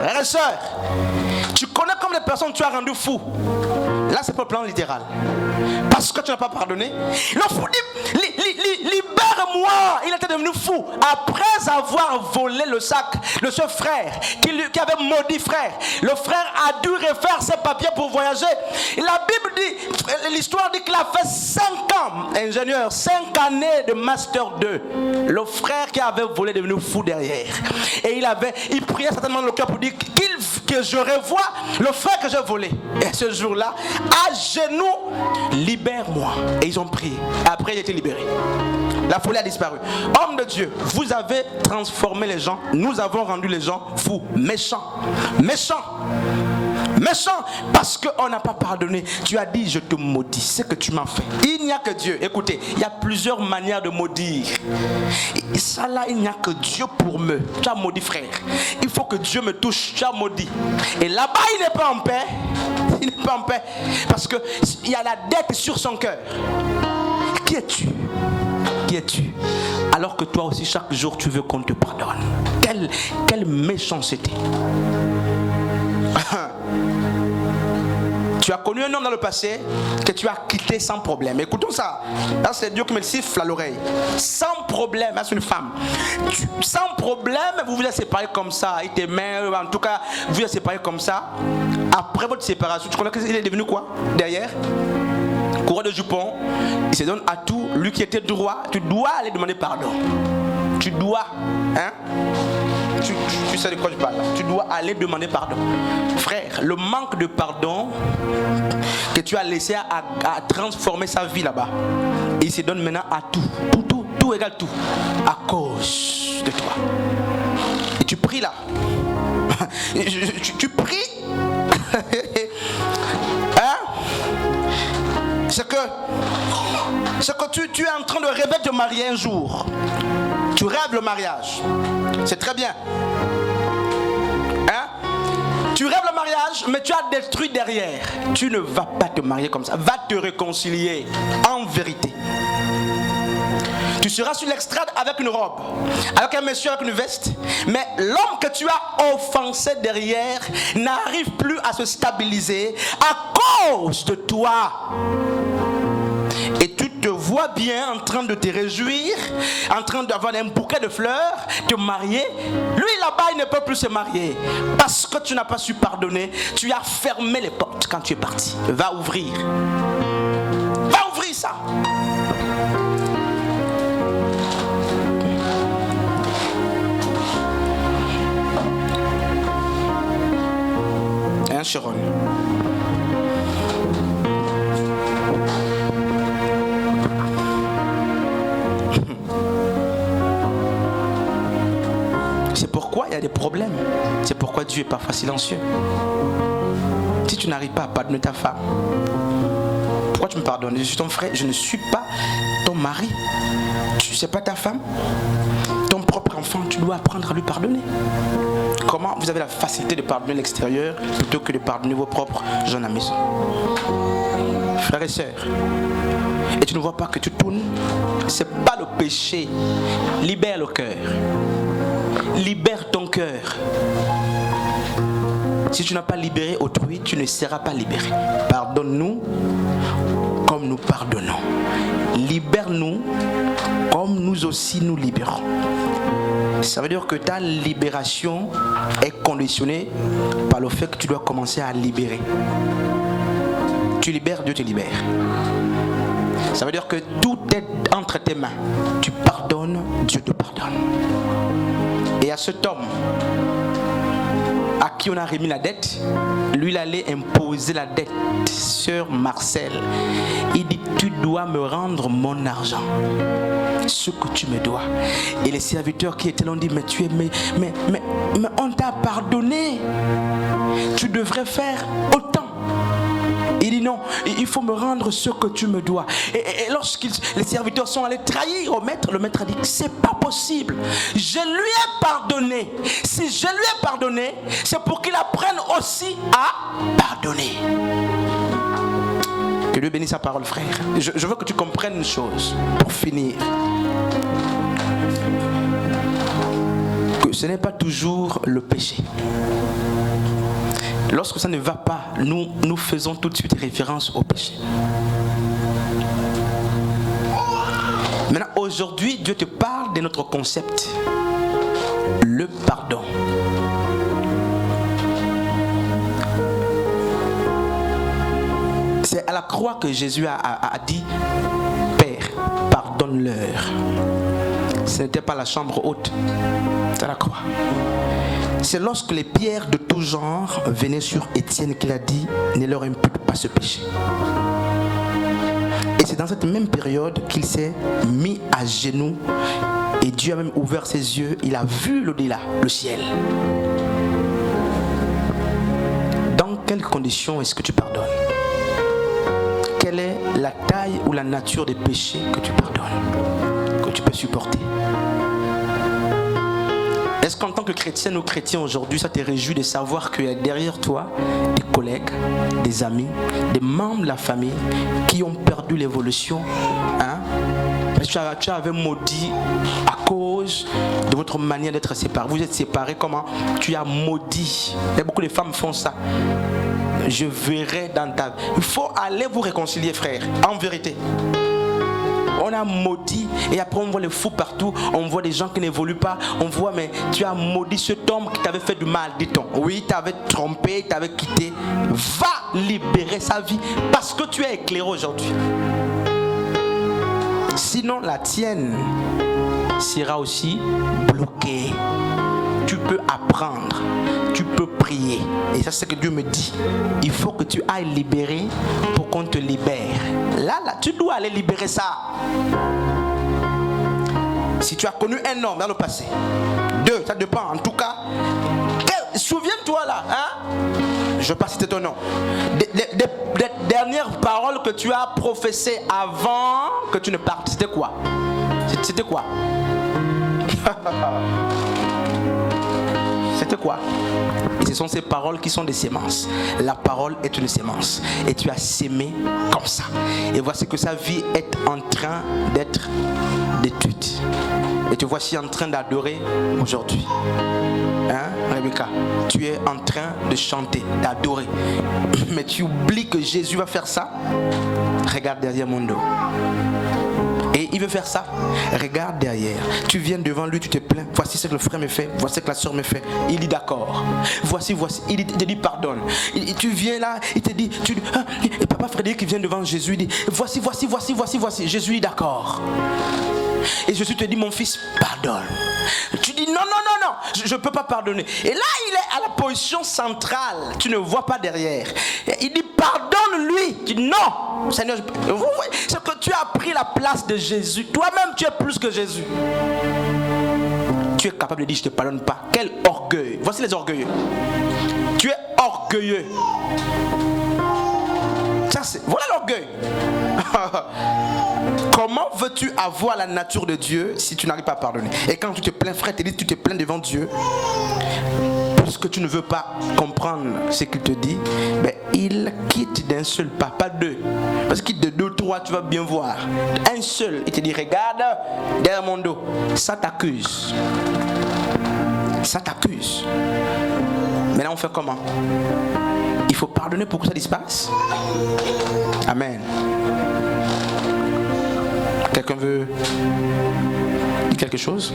Frères et sœurs, tu connais comme les personnes que tu as rendues fous. Là, c'est pas le plan littéral. Parce que tu n'as pas pardonné. Le fou dit, libère-moi. Il était devenu fou. Après avoir volé le sac de ce frère qui avait maudit frère. Le frère a dû refaire ses papiers pour voyager. Et la Bible dit, l'histoire dit qu'il a fait 5 ans, ingénieur, 5 années de master 2. Le frère qui avait volé est devenu fou derrière. Et il priait certainement le cœur pour dire que je revois le frère que j'ai volé. Et ce jour-là, à genoux, libère-moi. Et ils ont prié. Après, il a été libéré. La folie a disparu. Homme de Dieu, vous avez transformé les gens. Nous avons rendu les gens fous, méchants. Méchants. Méchant parce qu'on n'a pas pardonné. Tu as dit je te maudis, c'est que tu m'as fait. Il n'y a que Dieu. Écoutez, il y a plusieurs manières de maudire. Et ça là, il n'y a que Dieu pour me. Tu as maudit frère. Il faut que Dieu me touche. Tu as maudit. Et là-bas il n'est pas en paix. Il n'est pas en paix parce que il y a la dette sur son cœur. Qui es-tu? Qui es-tu? Alors que toi aussi chaque jour tu veux qu'on te pardonne. Quelle méchanceté. Tu as connu un homme dans le passé que tu as quitté sans problème. Écoutons ça. Là, c'est Dieu qui me le siffle à l'oreille. Sans problème, c'est une femme. Sans problème, vous vous êtes séparés comme ça. Il t'aimait, en tout cas, vous vous êtes séparés comme ça. Après votre séparation, tu connais qu'il est devenu quoi derrière? Coureur de jupon. Il se donne à tout. Lui qui était droit, tu dois aller demander pardon. Tu dois, hein? Tu sais de quoi je parle. Tu dois aller demander pardon. Frère, le manque de pardon que tu as laissé à transformer sa vie là-bas. Il se donne maintenant à tout. Tout égale tout. À cause de toi. Et tu pries là. Tu pries. Hein? C'est que tu es en train de rêver de te marier un jour. Tu rêves le mariage. C'est très bien. Hein? Tu rêves le mariage, mais tu as détruit derrière. Tu ne vas pas te marier comme ça. Va te réconcilier en vérité. Tu seras sur l'extrade avec une robe, avec un monsieur avec une veste. Mais l'homme que tu as offensé derrière n'arrive plus à se stabiliser à cause de toi. Et tu te vois bien en train de te réjouir, en train d'avoir un bouquet de fleurs, te marier. Lui là-bas, il ne peut plus se marier. Parce que tu n'as pas su pardonner, tu as fermé les portes quand tu es parti. Va ouvrir. Va ouvrir ça. Hein, Sharon? C'est pourquoi il y a des problèmes. C'est pourquoi Dieu est parfois silencieux. Si tu n'arrives pas à pardonner ta femme, pourquoi tu me pardonnes? Je suis ton frère, je ne suis pas ton mari. Tu ne sais pas ta femme? Ton propre enfant, tu dois apprendre à lui pardonner. Comment vous avez la facilité de pardonner l'extérieur plutôt que de pardonner vos propres gens à la maison? Frères et sœurs, et tu ne vois pas que tu tournes? C'est pas le péché. Libère le cœur. Libère ton cœur. Si tu n'as pas libéré autrui, tu ne seras pas libéré. Pardonne-nous comme nous pardonnons. Libère-nous comme nous aussi nous libérons. Ça veut dire que ta libération est conditionnée par le fait que tu dois commencer à libérer. Tu libères, Dieu te libère. Ça veut dire que tout est entre tes mains. Tu pardonnes, Dieu te pardonne. Et à cet homme à qui on a remis la dette, lui il allait imposer la dette. Sœur Marcel, il dit tu dois me rendre mon argent, ce que tu me dois. Et les serviteurs qui étaient là ont dit mais tu es mais on t'a pardonné, tu devrais faire autant. Il dit non, il faut me rendre ce que tu me dois. Et lorsque les serviteurs sont allés trahir au maître, le maître a dit c'est pas possible. Je lui ai pardonné. Si je lui ai pardonné, c'est pour qu'il apprenne aussi à pardonner. Que Dieu bénisse sa parole, frère. Je veux que tu comprennes une chose pour finir. que ce n'est pas toujours le péché. Lorsque ça ne va pas, nous faisons tout de suite référence au péché. Maintenant, aujourd'hui, Dieu te parle de notre concept, le pardon. C'est à la croix que Jésus a dit, Père, pardonne-leur. Ce n'était pas la chambre haute, c'est à la croix. C'est lorsque les pierres de tout genre venaient sur Étienne qu'il a dit, ne leur impute pas ce péché. Et c'est dans cette même période qu'il s'est mis à genoux et Dieu a même ouvert ses yeux. Il a vu l'au-delà, le ciel. Dans quelles conditions est-ce que tu pardonnes? Quelle est la taille ou la nature des péchés que tu pardonnes, que tu peux supporter? Est-ce qu'en tant que chrétienne ou chrétien aujourd'hui, ça te réjouit de savoir qu'il y a derrière toi des collègues, des amis, des membres de la famille qui ont perdu l'évolution, hein? Parce que tu avais maudit à cause de votre manière d'être séparés. Vous êtes séparés, comment? Tu as maudit. Il y a beaucoup de femmes qui font ça. Je verrai dans ta vie. Il faut aller vous réconcilier, frère, en vérité. On a maudit et après on voit les fous partout, on voit des gens qui n'évoluent pas, on voit mais tu as maudit cet homme qui t'avait fait du mal, dit-on. Oui, t'avais trompé, t'avais quitté. Va libérer sa vie parce que tu es éclairé aujourd'hui. Sinon la tienne sera aussi bloquée. Tu peux apprendre, tu peux prier. Et ça c'est ce que Dieu me dit. Il faut que tu ailles libérer pour qu'on te libère. Là, tu dois aller libérer ça. Si tu as connu un homme dans le passé, 2, ça dépend. En tout cas, souviens-toi là, hein? Je ne vais pas citer ton nom. Des dernières paroles que tu as professées avant que tu ne partes, c'était quoi? C'était quoi? C'était quoi? Et ce sont ces paroles qui sont des sémences. La parole est une sémence. Et tu as sémé comme ça. Et voici que sa vie est en train d'être détruite. Et te voici en train d'adorer aujourd'hui. Hein, Rebecca? Tu es en train de chanter, d'adorer. Mais tu oublies que Jésus va faire ça. Regarde derrière mon dos. Et il veut faire ça. Regarde derrière. Tu viens devant lui, tu te plains. Voici ce que le frère me fait. Voici ce que la soeur me fait. Il dit d'accord. Voici. Il te dit pardonne. Tu viens là, il te dit. Et papa Frédéric qui vient devant Jésus, il dit voici. Jésus dit d'accord. Et Jésus te dit mon fils, pardonne. Tu dis non, je ne peux pas pardonner. Et là, il est à la position centrale. Tu ne vois pas derrière. Il dit pardonne-lui. Tu dis non, Seigneur. C'est que tu as pris la place de Jésus. Toi-même, tu es plus que Jésus. Tu es capable de dire je ne te pardonne pas. Quel orgueil. Voici les orgueilleux. Tu es orgueilleux. Voilà l'orgueil. Comment veux-tu avoir la nature de Dieu si tu n'arrives pas à pardonner? Et quand tu te plains, frère, tu te plains devant Dieu, puisque tu ne veux pas comprendre ce qu'il te dit, ben, il quitte d'un seul pas, pas deux. Parce qu'il de 2, 3, tu vas bien voir. Un seul, il te dit regarde derrière mon dos. Ça t'accuse. Ça t'accuse. Mais là on fait comment? Il faut pardonner pour que ça disparaisse. Amen. Quelqu'un veut dire quelque chose?